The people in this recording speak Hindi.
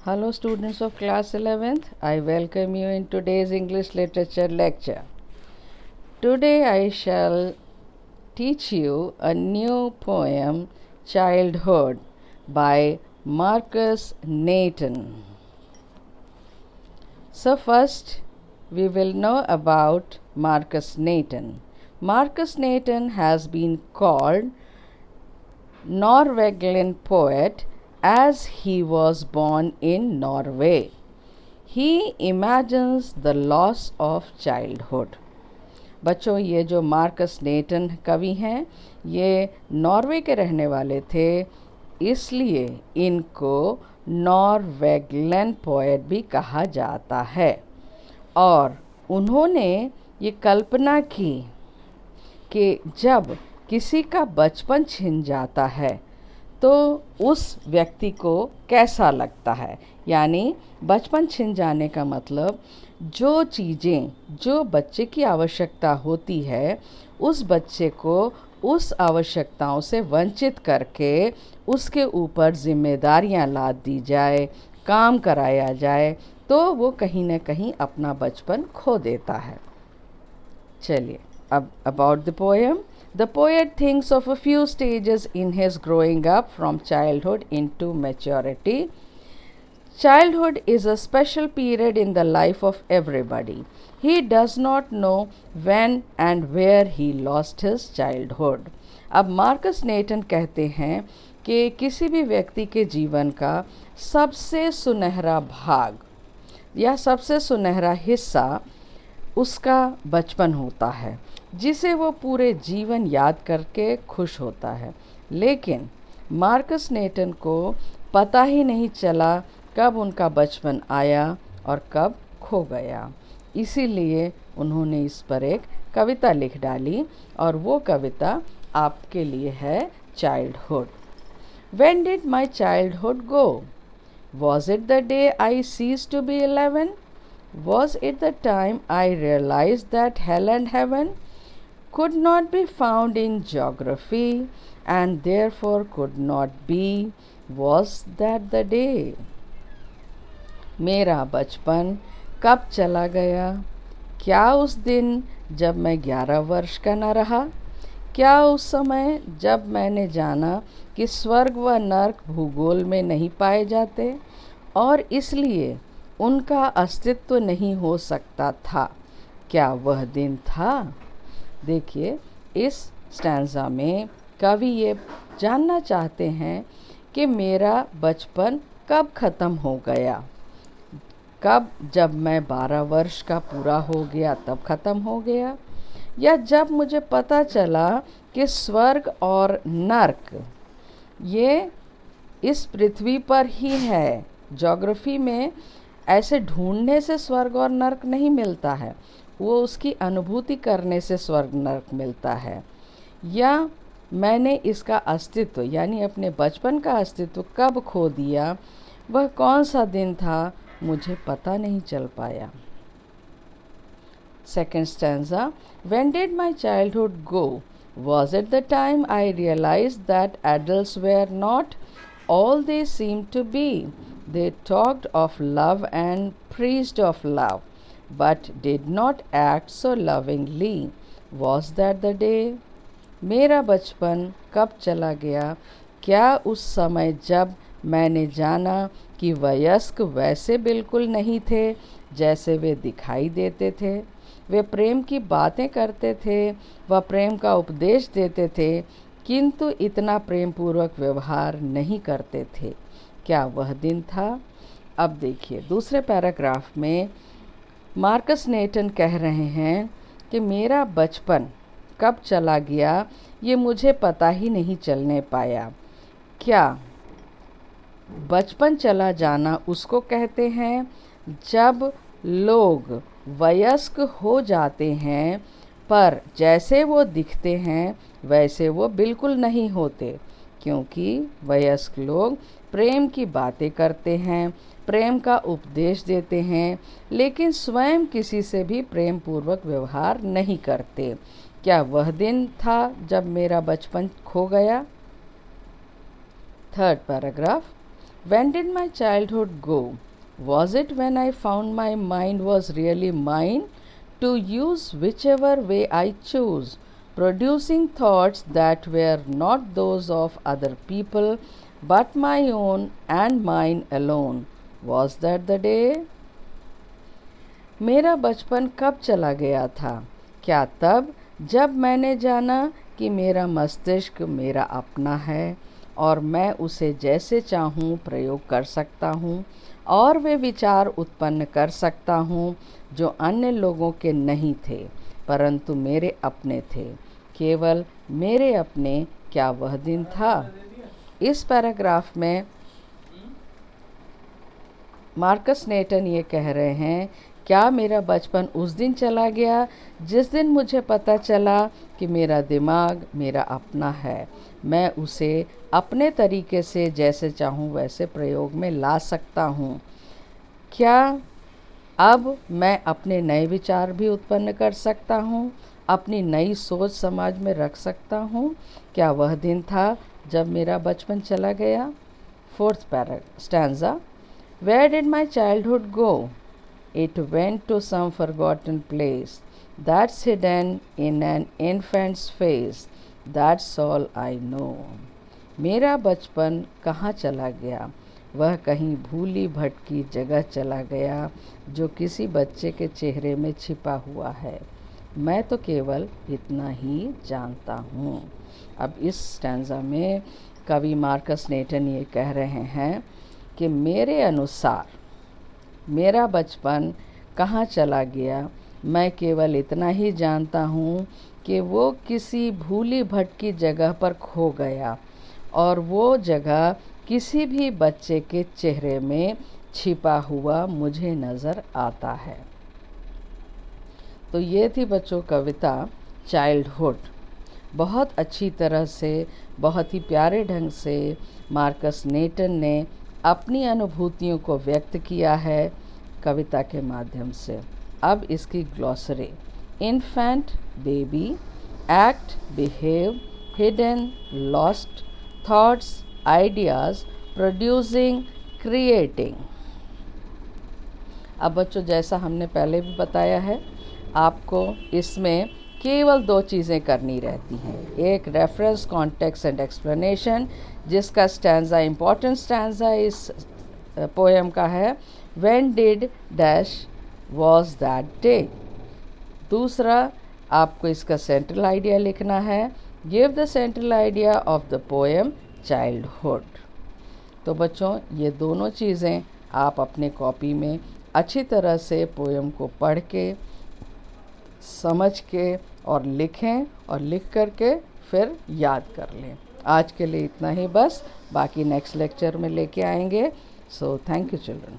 Hello students of class 11th, I welcome you in today's English literature lecture. Today I shall teach you a new poem, Childhood, by Marcus Nathan. So first we will know about Marcus Nathan. Marcus Nathan has been called Norwegian poet as he was born in Norway. He imagines the loss of childhood. बच्चों, ये जो मार्कस नेटन कवि हैं, ये नॉर्वे के रहने वाले थे, इसलिए इनको नॉर्वेगियन पोएट भी कहा जाता है। और उन्होंने ये कल्पना की कि जब किसी का बचपन छिन जाता है तो उस व्यक्ति को कैसा लगता है। यानी बचपन छिन जाने का मतलब जो चीज़ें जो बच्चे की आवश्यकता होती है, उस बच्चे को उस आवश्यकताओं से वंचित करके उसके ऊपर जिम्मेदारियां लाद दी जाए, काम कराया जाए, तो वो कहीं ना कहीं अपना बचपन खो देता है। चलिए, अब about the poem. The poet thinks of a few stages in his growing up from childhood into maturity. Childhood is a special period in the life of everybody. He does not know when and where he lost his childhood. अब मार्कस नेटन कहते हैं कि किसी भी व्यक्ति के जीवन का सबसे सुनहरा भाग या सबसे सुनहरा हिस्सा उसका बचपन होता है, जिसे वो पूरे जीवन याद करके खुश होता है। लेकिन मार्कस नेटन को पता ही नहीं चला कब उनका बचपन आया और कब खो गया। इसीलिए उन्होंने इस पर एक कविता लिख डाली और वो कविता आपके लिए है childhood. When did my childhood go? Was it the day I ceased to be 11? Was it the time I realized that hell and heaven could not be found in geography and therefore could not be? Was that the day? मेरा बचपन कब चला गया? क्या उस दिन जब मैं 11 वर्ष का न रहा? क्या उस समय जब मैंने जाना कि स्वर्ग व नर्क भूगोल में नहीं पाए जाते और इसलिए उनका अस्तित्व नहीं हो सकता था? क्या वह दिन था? देखिए, इस स्टैंज़ा में कवि ये जानना चाहते हैं कि मेरा बचपन कब ख़त्म हो गया। कब? जब मैं 12 वर्ष का पूरा हो गया तब ख़त्म हो गया, या जब मुझे पता चला कि स्वर्ग और नर्क ये इस पृथ्वी पर ही है। ज्योग्राफी में ऐसे ढूंढने से स्वर्ग और नर्क नहीं मिलता है, वो उसकी अनुभूति करने से स्वर्ग नर्क मिलता है। या मैंने इसका अस्तित्व यानी अपने बचपन का अस्तित्व कब खो दिया, वह कौन सा दिन था, मुझे पता नहीं चल पाया। Second stanza. When did my childhood go? Was it the time I realized that adults were not all they seemed to be? They talked of love and preached of love, but did not act so lovingly. Was that the day? मेरा बचपन कब चला गया? क्या उस समय जब मैंने जाना कि वयस्क वैसे बिल्कुल नहीं थे जैसे वे दिखाई देते थे। वे प्रेम की बातें करते थे, वह प्रेम का उपदेश देते थे, किंतु इतना प्रेम पूर्वक व्यवहार नहीं करते थे। क्या वह दिन था? अब देखिए, दूसरे पैराग्राफ में मार्कस नेटन कह रहे हैं कि मेरा बचपन कब चला गया ये मुझे पता ही नहीं चलने पाया। क्या बचपन चला जाना उसको कहते हैं जब लोग वयस्क हो जाते हैं, पर जैसे वो दिखते हैं वैसे वो बिल्कुल नहीं होते, क्योंकि वयस्क लोग प्रेम की बातें करते हैं, प्रेम का उपदेश देते हैं, लेकिन स्वयं किसी से भी प्रेम पूर्वक व्यवहार नहीं करते। क्या वह दिन था जब मेरा बचपन खो गया? Third paragraph. When did my childhood go? Was it when I found my mind was really mine to use whichever way I chose, producing thoughts that were not those of other people but my own and mine alone? Was that the day? मेरा बचपन कब चला गया था? क्या तब जब मैंने जाना कि मेरा मस्तिष्क मेरा अपना है और मैं उसे जैसे चाहूँ प्रयोग कर सकता हूँ और वे विचार उत्पन्न कर सकता हूँ जो अन्य लोगों के नहीं थे परंतु मेरे अपने थे, केवल मेरे अपने? क्या वह दिन था? इस पैराग्राफ में मार्कस नेटन ये कह रहे हैं, क्या मेरा बचपन उस दिन चला गया जिस दिन मुझे पता चला कि मेरा दिमाग मेरा अपना है, मैं उसे अपने तरीके से जैसे चाहूँ वैसे प्रयोग में ला सकता हूँ? क्या अब मैं अपने नए विचार भी उत्पन्न कर सकता हूँ, अपनी नई सोच समाज में रख सकता हूँ? क्या वह दिन था जब मेरा बचपन चला गया? Fourth stanza. Where did my childhood go? It went to some forgotten place that's hidden in an infant's face. That's all I know. मेरा बचपन कहाँ चला गया? वह कहीं भूली भटकी जगह चला गया जो किसी बच्चे के चेहरे में छिपा हुआ है। मैं तो केवल इतना ही जानता हूँ। अब इस स्टैंजा में कवि मार्कस नेटन ये कह रहे हैं कि मेरे अनुसार मेरा बचपन कहाँ चला गया, मैं केवल इतना ही जानता हूँ कि वो किसी भूली भटकी जगह पर खो गया और वो जगह किसी भी बच्चे के चेहरे में छिपा हुआ मुझे नज़र आता है। तो ये थी बच्चों कविता चाइल्डहुड। बहुत अच्छी तरह से, बहुत ही प्यारे ढंग से मार्कस नेटन ने अपनी अनुभूतियों को व्यक्त किया है कविता के माध्यम से। अब इसकी glossary: infant, baby, act, behave, hidden, lost, thoughts, ideas, producing, creating. अब बच्चों जैसा हमने पहले भी बताया है, आपको इसमें केवल 2 चीज़ें करनी रहती हैं। एक रेफरेंस, कॉन्टेक्स्ट एंड एक्सप्लेनेशन, जिसका स्टैंजा, इम्पॉर्टेंट स्टैंजा इस पोएम का है, when did dash was that day. दूसरा, आपको इसका सेंट्रल आइडिया लिखना है, give the central idea of the poem childhood. तो बच्चों ये दोनों चीज़ें आप अपने कॉपी में अच्छी तरह से पोएम को पढ़ के, समझ के और लिखें और लिख करके फिर याद कर लें। आज के लिए इतना ही बस, बाकी नेक्स्ट लेक्चर में लेके आएंगे। So thank you children.